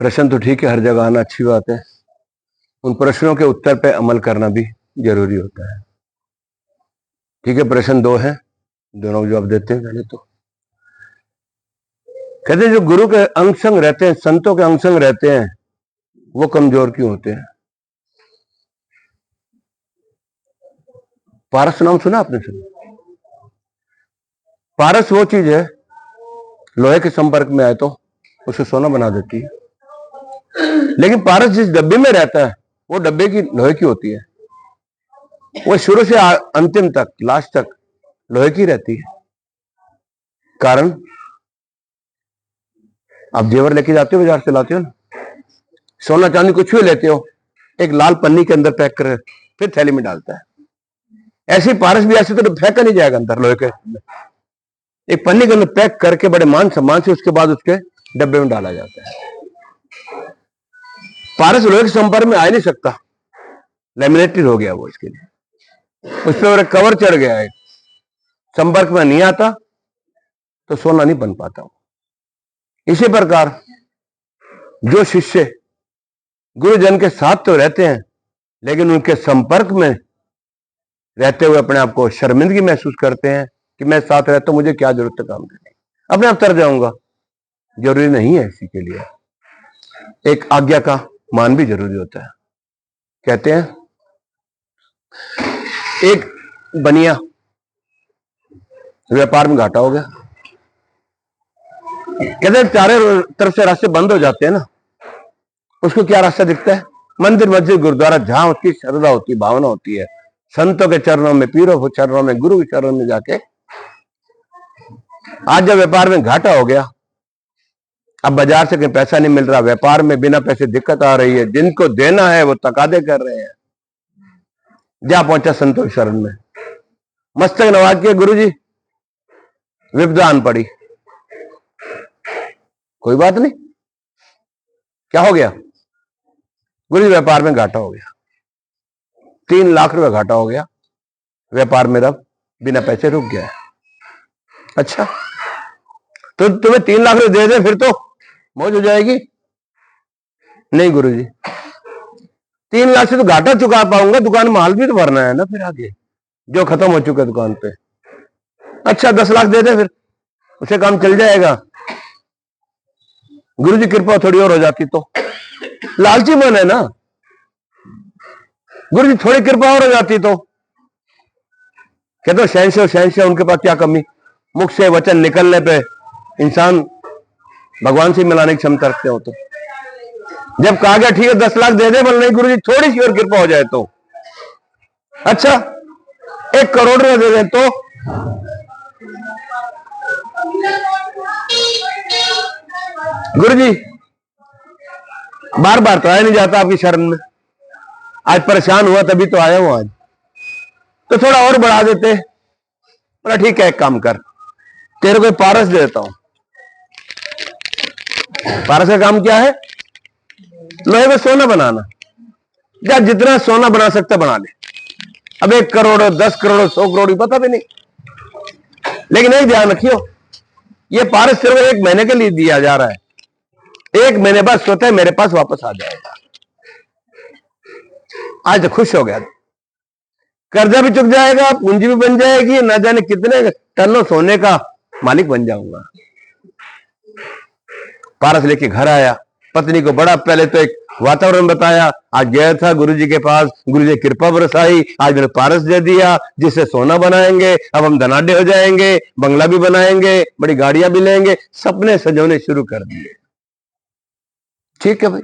प्रश्न तो ठीक है, हर जगह आना अच्छी बात है। उन प्रश्नों के उत्तर पे अमल करना भी जरूरी होता है। ठीक है, प्रश्न 2 है, दोनों को जवाब देते हैं। पहले तो कहते हैं जो गुरु के अंग संग रहते हैं, संतों के अंग संग रहते हैं, वो कमजोर क्यों होते हैं? पारस नाम सुना आपने? सुना? पारस वो चीज है, लोहे के संपर्क में आए तो उसे सोना बना देती है। लेकिन पारस जिस डब्बे में रहता है वो डब्बे की लोहे की होती है। वो शुरू से अंतिम तक, लास्ट तक लोहे की रहती है। कारण, आप जेवर लेके जाते हो, बाजार से लाते हो ना, सोना चांदी कुछ भी लेते हो, एक लाल पन्नी के अंदर पैक कर फिर थैली में डालता है। ऐसे पारस भी ऐसे तो फेंका नहीं जाएगा अंदर, लोहे के एक पन्नी के अंदर पैक करके बड़े मान सम्मान से उसके बाद उसके डब्बे में डाला जाता है। पारस लोहे के संपर्क में आ नहीं सकता, लेमिनेटेड हो गया वो, इसके लिए उस पर कवर चढ़ गया है, संपर्क में नहीं आता तो सोना नहीं बन पाता। इसी प्रकार जो शिष्य गुरुजन के साथ तो रहते हैं, लेकिन उनके संपर्क में रहते हुए अपने आप को शर्मिंदगी महसूस करते हैं कि मैं साथ रहता हूं, मुझे क्या जरूरत है काम करने, अपने आप तर जाऊंगा। जरूरी नहीं है, इसी के लिए एक आज्ञा का मान भी जरूरी होता है। कहते हैं एक बनिया व्यापार में घाटा हो गया। कहते हैं चारों तरफ से रास्ते बंद हो जाते हैं ना, उसको क्या रास्ता दिखता है? मंदिर, मस्जिद, गुरुद्वारा, जहां उसकी श्रद्धा होती, भावना होती है, संतों के चरणों में, पीरों के चरणों में, गुरु के चरणों में जाके। आज जब व्यापार में घाटा हो गया, अब बाजार से कहीं पैसा नहीं मिल रहा, व्यापार में बिना पैसे दिक्कत आ रही है, जिनको देना है वो तकादे कर रहे हैं, जा पहुंचा संतों के शरण में, मस्तक नवाज के, गुरु जी विपदा आन पड़ी। कोई बात नहीं, क्या हो गया? गुरु जी व्यापार में घाटा हो गया, 3 लाख रुपए घाटा हो गया, व्यापार मेरा बिना पैसे रुक गया है। अच्छा, तो तुम्हें 3 लाख रुपए दे दे फिर तो मौज हो जाएगी? नहीं गुरु जी, 3 लाख से तो घाटा चुका पाऊंगा, दुकान में माल भी तो भरना है ना फिर आगे, जो खत्म हो चुका दुकान पे। अच्छा 10 लाख दे दे फिर, उसे काम चल जाएगा। गुरु जी कृपा थोड़ी और हो जाती तो, लालची मन है ना, गुरु जी थोड़ी कृपा और हो जाती तो। कहते हो शहंशाह, उनके पास क्या कमी? मुख से वचन निकलने पे इंसान भगवान से मिलाने की क्षमता रखते हो। तो जब कहा गया ठीक है 10 लाख दे दे, बोल नहीं गुरु जी थोड़ी सी और कृपा हो जाए तो। अच्छा 1 करोड़ रुपए दे दे तो? गुरु जी बार बार तो आया नहीं जाता आपकी शरण में, आज परेशान हुआ तभी तो आया हूं आज, तो थोड़ा और बढ़ा देते। बोला ठीक है, एक काम कर, तेरे को पारस दे देता हूं। पारस का काम क्या है? लोहे में सोना बनाना। या जितना सोना बना सकता बना ले। अब 1 करोड़, 10 करोड़, 100 करोड़ पता भी नहीं, लेकिन एक ध्यान रखियो, ये पारस सिर्फ 1 महीने के लिए दिया जा रहा है, 1 महीने बाद स्वतः मेरे पास वापस आ जाएगा। आज तो खुश हो गया, कर्जा भी चुक जाएगा, पूंजी भी बन जाएगी, ना जाने कितने टनों सोने का मालिक बन जाऊंगा। पारस लेके घर आया, पत्नी को बड़ा पहले तो एक वातावरण बताया, आज गया था गुरुजी के पास, गुरुजी कृपा बरसाई, आज मैंने पारस दे दिया जिससे सोना बनाएंगे, अब हम धनाढ्य हो जाएंगे, बंगला भी बनाएंगे, बड़ी गाड़ियां भी लेंगे, सपने सजोने शुरू कर दिए। ठीक है भाई,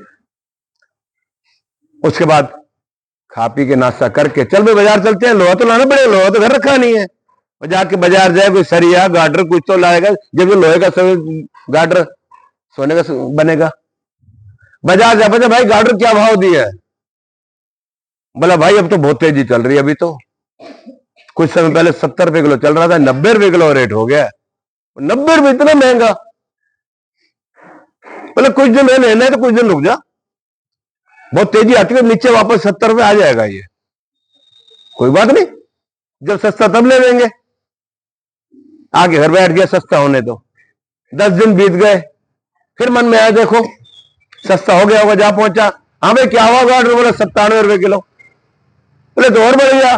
उसके बाद खा पी के नाश्ता करके चल भाई बाजार चलते हैं, लोहा तो लाना पड़ेगा, लोहा तो घर रखा नहीं है। और जाके बाजार जाए, कोई सरिया गाडर कुछ तो लाएगा, जब लोहे का गाडर सोने का बनेगा। बाजार जा बजा भाई गाडर क्या भाव दिया है? बोला भाई अब तो बहुत तेजी चल रही है, अभी तो कुछ समय पहले 70 रुपए किलो चल रहा था, 90 रुपए किलो रेट हो गया। 90 रुपए इतना महंगा? बोले कुछ दिन लेना है तो कुछ दिन रुक जा, बहुत तेजी आती है, नीचे वापस 70 रुपए आ जाएगा ये। कोई बात नहीं, जब सस्ता तब ले लेंगे। आगे घर बैठ गया सस्ता होने दो। 10 दिन बीत गए, फिर मन में आया देखो सस्ता हो गया होगा, जहां पहुंचा, हाँ भाई क्या हुआ गार्ड, बोला 97 रुपए किलो। बोले तो और बढ़ गया।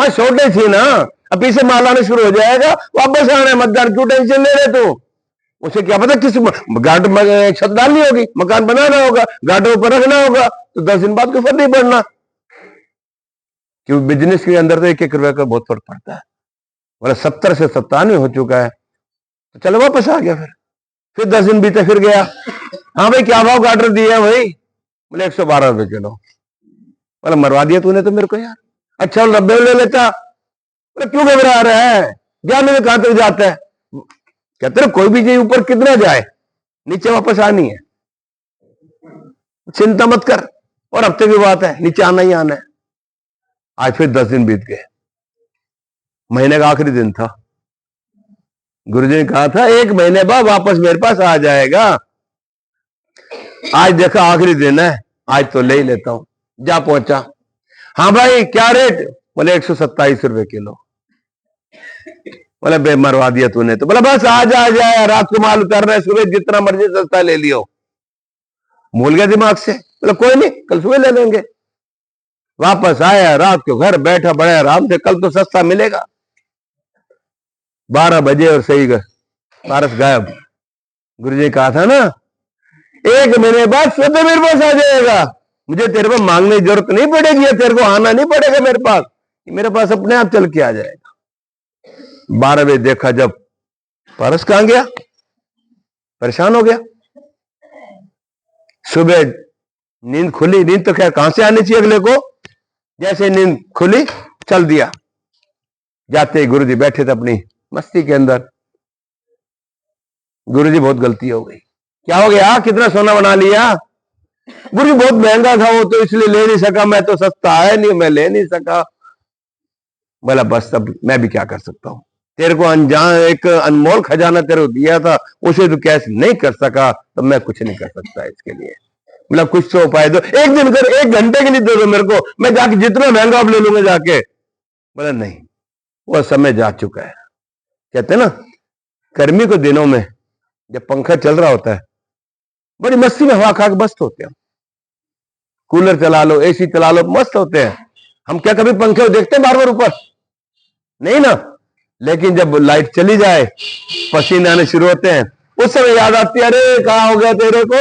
हाँ शॉर्टेज थी ना, अब पीछे माल आना शुरू हो जाएगा, वापस आना है मतदान, क्यों टेंशन ले रहे तू? उसे क्या पता किस गार्ड छत डालनी होगी, मकान बनाना होगा, गार्डों ऊपर रखना होगा, तो 10 दिन बाद कोई फर्क नहीं पड़ना। क्योंकि बिजनेस के अंदर तो 1-1 रुपए का बहुत फर्क पड़ता है। बोला 70 से 97 हो चुका है, तो चलो वापस आ गया। फिर 10 दिन बीते, फिर गया, हाँ भाई क्या भाव गार्डर दिया भाई? बोले 112 रुपए किलो। बोला मरवा दिया तूने तो मेरे को यार। अच्छा 90 ले लेता। बोले क्यों घबरा रहा है, ज्ञान में कहां तक जाता है? कहते हैं कोई भी चीज ऊपर कितना जाए, नीचे वापस आनी है, चिंता मत कर। और हफ्ते की बात है, नीचे आना ही आना है। आज फिर 10 दिन बीत गए, महीने का आखिरी दिन था। गुरुजी ने कहा था 1 महीने बाद वापस मेरे पास आ जाएगा। आज देखा आखिरी दिन है, आज तो ले ही लेता हूं। जा पहुंचा, हाँ भाई क्या रेट? बोले 127 रुपए किलो। बोले बे मरवा दिया तूने तो। बोला बस आ जा, रात को माल उतारना है, सुबह जितना मर्जी सस्ता ले लियो। भूल गया दिमाग से। बोला कोई नहीं, कल सुबह ले लेंगे। वापस आया, रात को घर बैठा बड़े आराम से, कल तो सस्ता मिलेगा। 12 बजे और सही पारस गायब। गुरुजी ने कहा था ना 1 महीने बाद स्वतः मेरे पास आ जाएगा, मुझे तेरे को मांगने की जरूरत नहीं पड़ेगी, तेरे को आना नहीं पड़ेगा मेरे पास अपने आप चल के आ जाएगा। 12 बजे देखा जब पारस कहां गया, परेशान हो गया। सुबह नींद खुली, नींद तो खैर कहां से आनी चाहिए अगले को, जैसे नींद खुली चल दिया। जाते ही गुरुजी बैठे थे अपनी मस्ती के अंदर। गुरुजी बहुत गलती हो गई। क्या हो गया, कितना सोना बना लिया? गुरुजी बहुत महंगा था वो, तो इसलिए ले नहीं सका, मैं तो सस्ता है नहीं, मैं ले नहीं सका। बोला बस अब मैं भी क्या कर सकता हूं, तेरे को अनजान एक अनमोल खजाना तेरे को दिया था, उसे तो कैश नहीं कर सका, तो मैं कुछ नहीं कर सकता इसके लिए। मतलब कुछ तो उपाय दो, एक दिन कर, 1 घंटे के लिए दे दो मेरे को, मैं जाके जितना महंगा अब ले लूंगा जाके। बोला नहीं, वो समय जा चुका है। कहते ना गर्मी के दिनों में जब पंखा चल रहा होता है, बड़ी मस्ती में हवा खा के मस्त होते हैं, कूलर चला लो, एसी चला लो, मस्त होते हैं। हम क्या कभी पंखे को देखते हैं बार बार ऊपर? नहीं ना। लेकिन जब लाइट चली जाए, पसीने आने शुरू होते हैं, उस समय याद आती है, अरे कहां हो गया तेरे को।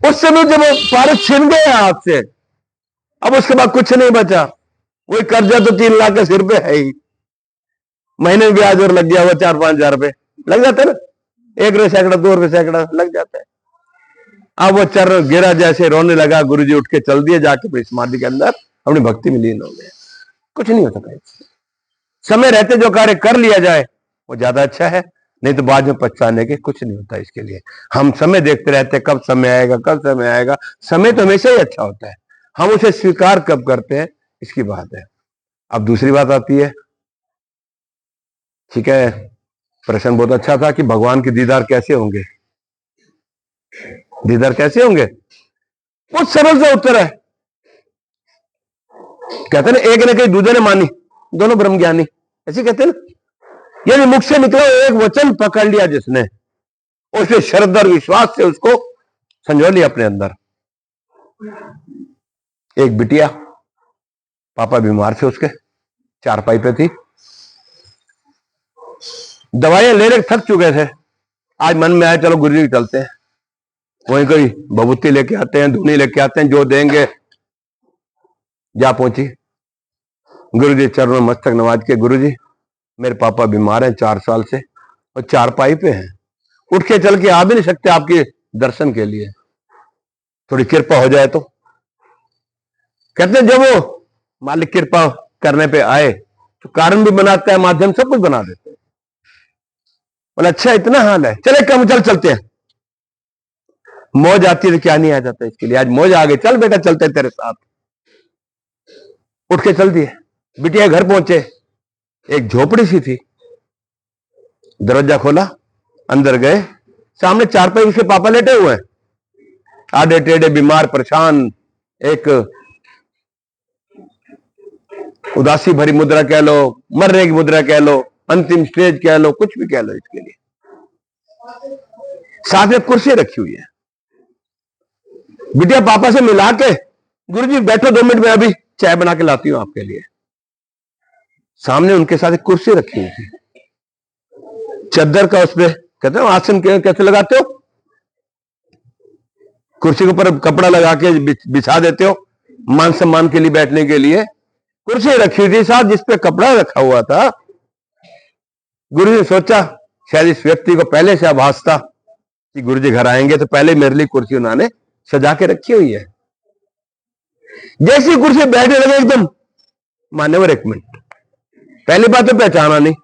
उस समय जब पारस छिन गए हाथ से, अब उसके बाद कुछ नहीं बचा। वही कर्जा तो 3 लाख के सिर पे है ही, महीने में ब्याज और लग गया, वो 4-5 हजार रुपए लग जाते हैं ना, 1 रुपये सैकड़ा, 2 रुपये सैकड़ा लग जाता है। अब वो चर गिरा, जैसे रोने लगा, गुरुजी उठ के चल दिए, जाके समाधि के अंदर अपनी भक्ति में लीन हो गए। कुछ नहीं हो सका। समय रहते जो कार्य कर लिया जाए वो ज्यादा अच्छा है, नहीं तो बाद में पछताने के कुछ नहीं होता। इसके लिए हम समय देखते रहते, कब समय आएगा, कब समय आएगा। समय तो हमेशा ही अच्छा होता है, हम उसे स्वीकार कब करते हैं इसकी बात है। अब दूसरी बात आती है, ठीक है, प्रश्न बहुत अच्छा था कि भगवान के दीदार कैसे होंगे, दीदार कैसे होंगे? बहुत सरल सा उत्तर है। कहते ना एक ने कही दूसरे ने मानी, दोनों ब्रह्म ज्ञानी, ऐसे कहते ना। यानी मुख से निकला एक वचन पकड़ लिया जिसने, उसे श्रद्धा और विश्वास से उसको संजो लिया अपने अंदर। एक बिटिया, पापा बीमार थे, उसके चारपाई पे थी, दवाइयां लेने थक चुके थे। आज मन में आया चलो गुरु जी चलते हैं, वहीं कोई भभूति लेके आते हैं, धुनी लेके आते हैं, जो देंगे। जा पहुंची, गुरु जी चरणों में मस्तक नवाज के, गुरु जी मेरे पापा बीमार हैं 4 साल से और चारपाई पे हैं, उठ के चल के आ भी नहीं सकते आपके दर्शन के लिए, थोड़ी कृपा हो जाए तो। कहते हैं जब वो मालिक कृपा करने पे आए तो कारण भी बनाता है, माध्यम सब कुछ बना देते हैं। बोले अच्छा इतना हाल है, चले कम चलते हैं। मौज आती है तो क्या नहीं आ जाता इसके लिए, आज मौज आ गई, चल बेटा चलते तेरे साथ। उठ के चल दिए, बिटिया घर पहुंचे, एक झोपड़ी सी थी, दरवाजा खोला, अंदर गए, सामने चारपाई उसके पापा लेटे हुए हैं, आधे टेढ़े, बीमार, परेशान, एक उदासी भरी मुद्रा कह लो, मरने की मुद्रा कह लो, अंतिम स्टेज कह लो, कुछ भी कह लो इसके लिए। साथ में कुर्सी रखी हुई है, बिटिया पापा से मिला के, गुरुजी बैठो 2 मिनट में अभी चाय बना के लाती हूं आपके लिए। सामने उनके साथ एक कुर्सी रखी हुई थी, चद्दर का, उसपे कहते हो आसन कैसे लगाते हो, कुर्सी के ऊपर कपड़ा लगा के बिछा देते हो मान सम्मान के लिए बैठने के लिए। कुर्सी रखी हुई थी साथ जिसपे कपड़ा रखा हुआ था। गुरुजी ने सोचा शायद इस व्यक्ति को पहले से आभास था कि गुरुजी घर आएंगे, तो पहले मेरे लिए कुर्सी उन्होंने सजा के रखी हुई है। जैसी कुर्सी बैठे लगे एकदम मान्यवर 1 मिनट, पहली बात तो पहचाना नहीं,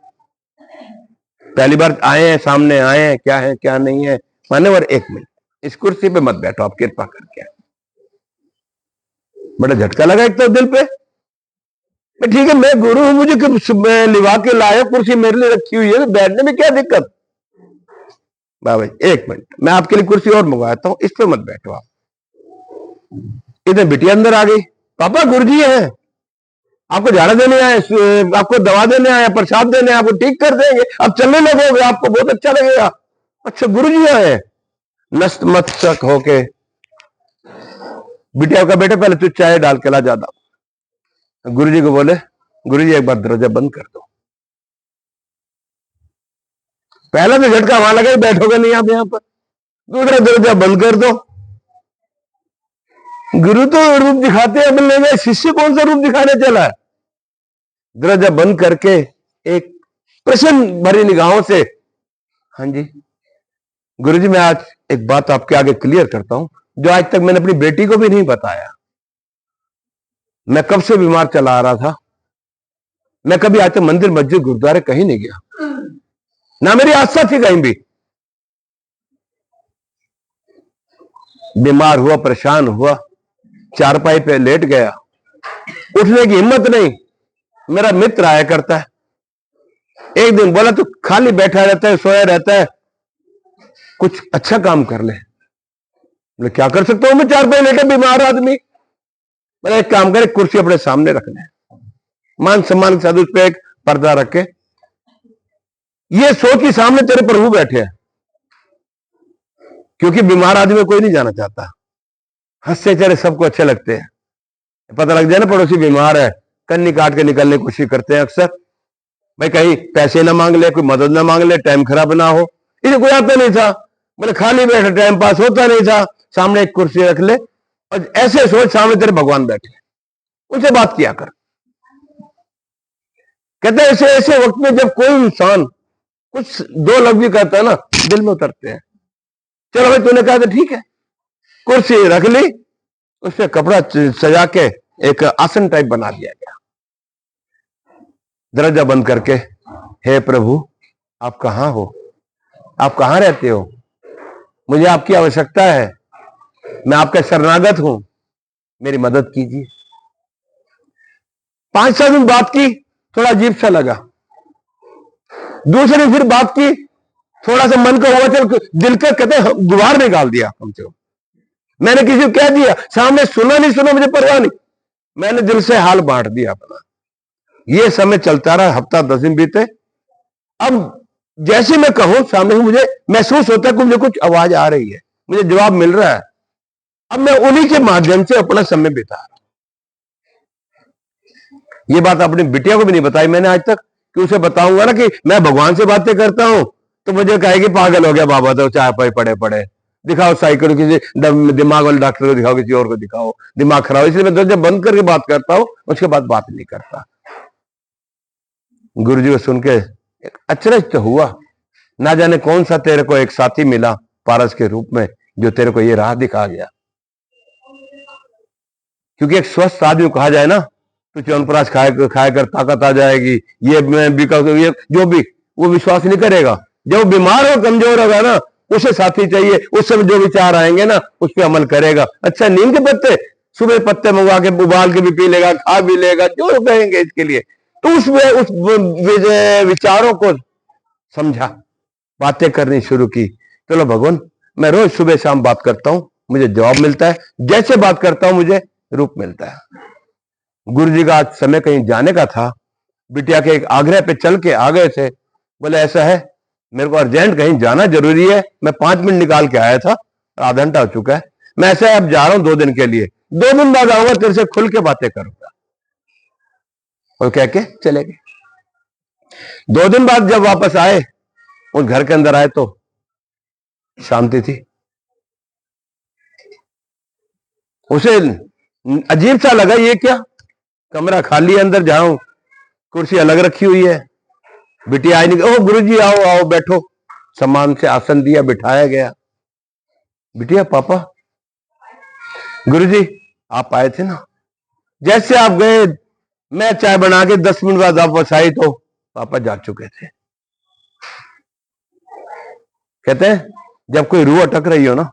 पहली बार आए हैं, सामने आए हैं, क्या है क्या नहीं है। मान्यवर 1 मिनट इस कुर्सी पे मत बैठो आप, कृपा करके। बड़ा झटका लगा एक तो दिल पे, ठीक है मैं गुरु हूं, मुझे लिवा के लाया, कुर्सी मेरे लिए रखी हुई है, तो बैठने में क्या दिक्कत। बाबा 1 मिनट मैं आपके लिए कुर्सी और मंगवाता हूं, इस पे मत बैठो आप। इतने बिटिया अंदर आ गई, पापा गुरुजी हैं, आपको झाड़ा देने आए, आपको दवा देने आए, प्रसाद देने, आपको ठीक कर देंगे, आप चलने लगोगे, आपको बहुत अच्छा लगेगा। अच्छा गुरुजी आए। नस्त मस्तक होके बिटिया का, बेटे पहले तू चाय डाल के ला ज्यादा। गुरुजी को बोले, गुरुजी एक बार दरवाजा बंद कर दो। पहला तो झटका वहां लगा, बैठोगे नहीं आप यहां पर, दूसरा दरवाजा बंद कर दो। गुरु तो रूप दिखाते हैं मिलने में, शिष्य कौन सा रूप दिखाने चला है। दरवाजा बंद करके एक प्रश्न भरी निगाहों से, हाँ जी गुरुजी मैं आज एक बात आपके आगे क्लियर करता हूं, जो आज तक मैंने अपनी बेटी को भी नहीं बताया। मैं कब से बीमार चला आ रहा था, मैं कभी आज तक मंदिर मस्जिद गुरुद्वारे कहीं नहीं गया, ना मेरी आस्था थी कहीं भी। बीमार हुआ, परेशान हुआ, चारपाई पे लेट गया, उठने की हिम्मत नहीं। मेरा मित्र आया करता है, एक दिन बोला तू खाली बैठा रहता है, सोया रहता है, कुछ अच्छा काम कर ले। बोले क्या कर सकता हूं मैं, चारपाई लेटे बीमार आदमी। बोले एक काम करे, कुर्सी अपने सामने रख ले, मान सम्मान के साथ उस पर एक पर्दा रख के, ये सोच के सामने तेरे प्रभु बैठे हैं, क्योंकि बीमार आदमी में कोई नहीं जाना चाहता, हंसते चेहरे सबको अच्छे लगते हैं। पता लग जाए ना पड़ोसी बीमार है, कन्नी काट के निकलने की कोशिश करते हैं अक्सर, भाई कहीं पैसे ना मांग ले, कोई मदद ना मांग ले, टाइम खराब ना हो। इसे कोई आता नहीं था, बोले खाली बैठा टाइम पास होता नहीं था, सामने एक कुर्सी रख ले और ऐसे सोच सामने तेरे भगवान बैठे, उनसे बात किया कर। कहते हैं ऐसे ऐसे वक्त में जब कोई इंसान कुछ 2 लफ्ज भी करता है ना, दिल में उतरते हैं। चलो भाई तूने कहा तो ठीक है, कुर्सी रख ली, उससे कपड़ा सजा के एक आसन टाइप बना दिया गया। दरवाजा बंद करके, हे प्रभु आप कहां हो, आप कहां रहते हो, मुझे आपकी आवश्यकता है, मैं आपका शरणागत हूं, मेरी मदद कीजिए। 5-7 दिन बात की, थोड़ा अजीब सा लगा। दूसरे दिन फिर बात की, थोड़ा सा मन का हुआ, चल दिल का कहते गुबार निकाल दिया हमसे। मैंने किसी को कह दिया, सामने सुना नहीं सुना मुझे परवाह नहीं, मैंने दिल से हाल बांट दिया अपना। ये समय चलता रहा, हफ्ता 10 दिन बीते। अब जैसे मैं कहूं सामने से मुझे महसूस होता है कि मुझे कुछ आवाज आ रही है, मुझे जवाब मिल रहा है। अब मैं उन्हीं के माध्यम से अपना समय बिता रहा हूं। ये बात अपनी बिटिया को भी नहीं बताई मैंने आज तक, कि उसे बताऊंगा ना कि मैं भगवान से बातें करता हूं तो मुझे कहेगी पागल हो गया बाबा, तो चाय पाई पड़े पड़े, दिखाओ साइकिल, किसी दिमाग वाले डॉक्टर को दिखाओ, किसी और को दिखाओ, दिमाग खराब। इसलिए मैं दरवाजा बंद करके बात करता हूं, उसके बाद बात नहीं करता। गुरुजी को सुन के अचरज तो हुआ, ना जाने कौन सा तेरे को एक साथी मिला पारस के रूप में, जो तेरे को ये राह दिखा गया। क्योंकि एक स्वस्थ आदमी को कहा जाए ना, तो च्यवनप्राश खाया कर ताकत आ जाएगी, ये जो भी, वो विश्वास नहीं करेगा। जब बीमार हो, कमजोर होगा ना, उसे साथी चाहिए, उस समय जो विचार आएंगे ना उस पर अमल करेगा। अच्छा नीम के पत्ते, सुबह पत्ते मंगवा के उबाल के भी पी लेगा, खा भी लेगा, जो कहेंगे इसके लिए। तो उस विचारों को समझा, बातें करनी शुरू की। चलो भगवान, मैं रोज सुबह शाम बात करता हूं, मुझे जवाब मिलता है, जैसे बात करता हूं मुझे रूप मिलता है। गुरुजी का आज समय कहीं जाने का था, बिटिया के एक आग्रह पे चल के आ गए थे। बोले ऐसा है, मेरे को अर्जेंट कहीं जाना जरूरी है, मैं 5 मिनट निकाल के आया था, आधा घंटा हो चुका है, मैं ऐसे अब जा रहा हूं 2 दिन के लिए, 2 दिन बाद आऊंगा, तेरे से खुल के बातें करूंगा। और कह के चले गए। 2 दिन बाद जब वापस आए, उस घर के अंदर आए तो शांति थी। उसे अजीब सा लगा, ये क्या, कमरा खाली है, अंदर जाऊं, कुर्सी अलग रखी हुई है। बिटिया आई नहीं, ओ गुरुजी आओ आओ बैठो, सम्मान से आसन दिया, बिठाया गया। बिटिया, पापा, गुरुजी आप आए थे ना, जैसे आप गए मैं चाय बना के 10 मिनट बाद वापस आई तो पापा जा चुके थे। कहते हैं जब कोई रूह अटक रही हो ना,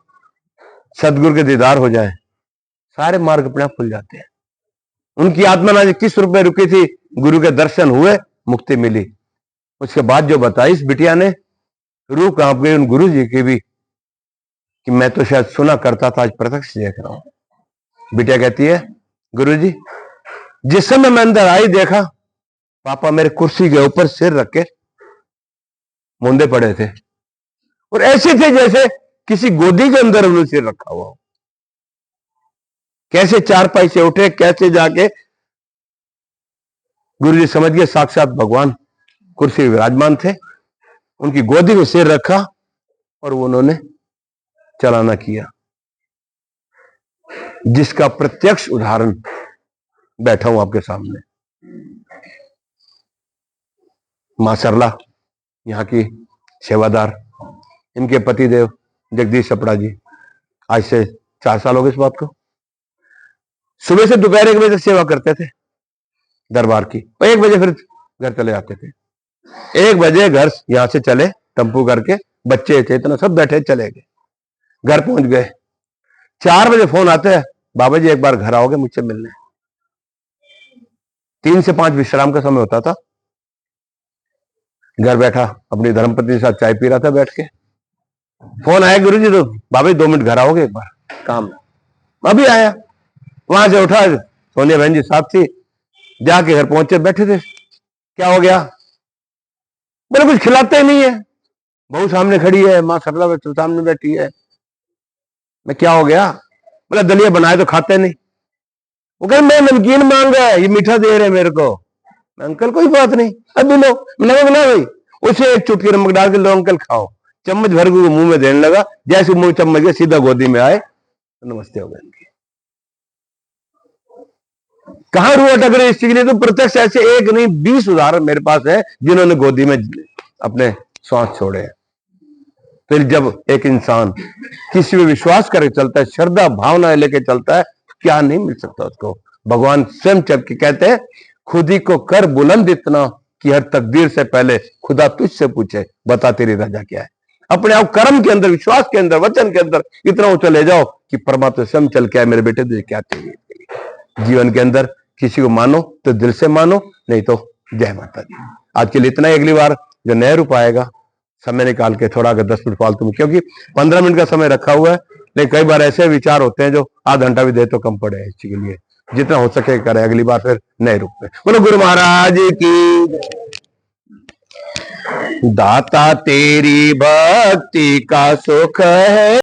सदगुरु के दीदार हो जाए, सारे मार्ग अपने आप खुल जाते हैं। उनकी आत्मा ना किस रूप में रुकी थी, गुरु के दर्शन हुए, मुक्ति मिली। उसके बाद जो बताई इस बिटिया ने, रूह कांप गई उन गुरु जी की भी, कि मैं तो शायद सुना करता था, आज प्रत्यक्ष देख रहा हूं। बिटिया कहती है, गुरु जी जिस समय मैं अंदर आई, देखा पापा मेरे कुर्सी के ऊपर सिर रख के मुंडे पड़े थे, और ऐसे थे जैसे किसी गोदी के अंदर उन्होंने सिर रखा हुआ हो। कैसे चारपाई से उठे, कैसे जाके गुरु जी समझ गए साक्षात भगवान कुर्सी विराजमान थे, उनकी गोदी में सिर रखा और उन्होंने चलाना किया। जिसका प्रत्यक्ष उदाहरण बैठा हूं आपके सामने। मां सरला यहाँ की सेवादार, इनके पतिदेव जगदीश चपड़ा जी, आज से 4 साल हो गए इस बात को। सुबह से दोपहर 1 बजे तक सेवा करते थे दरबार की, और 1 बजे फिर घर चले जाते थे। 1 बजे घर यहां से चले टेम्पू करके, बच्चे चेतना सब बैठे, चले गए, घर पहुंच गए। 4 बजे फोन आते हैं, बाबा जी एक बार घर आओगे मुझसे मिलने। 3 से 5 विश्राम का समय होता था। घर बैठा अपनी धर्मपत्नी के साथ चाय पी रहा था बैठ के, फोन आया, गुरु जी तो बाबा जी 2 मिनट घर आओगे एक बार, काम। अभी आया, वहां से उठा, सोनिया बहन जी साथ थी, जाके घर पहुंचे, बैठे थे। क्या हो गया? बोले कुछ खिलाते ही नहीं है, बहू सामने खड़ी है, मां सरला सामने बैठी है। मैं क्या हो गया? बोला दलिया बनाए तो खाते नहीं। वो कह मैं नमकीन मांग रहा है, ये मीठा दे रहे मेरे को। अंकल कोई बात नहीं, अभी लो नमक ना भाई, उसे एक चुटकी नमक डाल के लो अंकल खाओ। चम्मच भर के मुंह में देने लगा, जैसे मुंह चम्मच के सीधा गोदी में आए, तो नमस्ते हो गए। कहां रूह अटक रही इसके लिए? तो प्रत्यक्ष ऐसे 1 नहीं 20 उदाहरण मेरे पास है जिन्होंने गोदी में अपने श्वास छोड़े हैं। फिर जब एक इंसान किसी में विश्वास करके चलता है, श्रद्धा भावना लेके चलता है, क्या नहीं मिल सकता उसको। भगवान स्वयं चल के कहते हैं, खुद ही को कर बुलंद इतना कि हर तकदीर से पहले खुदा तुझसे पूछे, बता तेरी रजा क्या है। अपने आप कर्म के अंदर, विश्वास के अंदर, वचन के अंदर इतना ऊंचा ले जाओ कि परमात्मा स्वयं चल के आए, मेरे बेटे तुझे क्या चाहिए। जीवन के अंदर किसी को मानो तो दिल से मानो, नहीं तो जय माता दी। आज के लिए इतना ही। अगली बार जो नया रूप आएगा, समय निकाल के थोड़ा अगर 10 मिनट फालतू में, क्योंकि 15 मिनट का समय रखा हुआ है, लेकिन कई बार ऐसे विचार होते हैं जो आधा घंटा भी दे तो कम पड़े इस चीज के लिए। जितना हो सके करें, अगली बार फिर नए रूप में। बोलो गुरु महाराज की। दाता तेरी भक्ति का सुख है।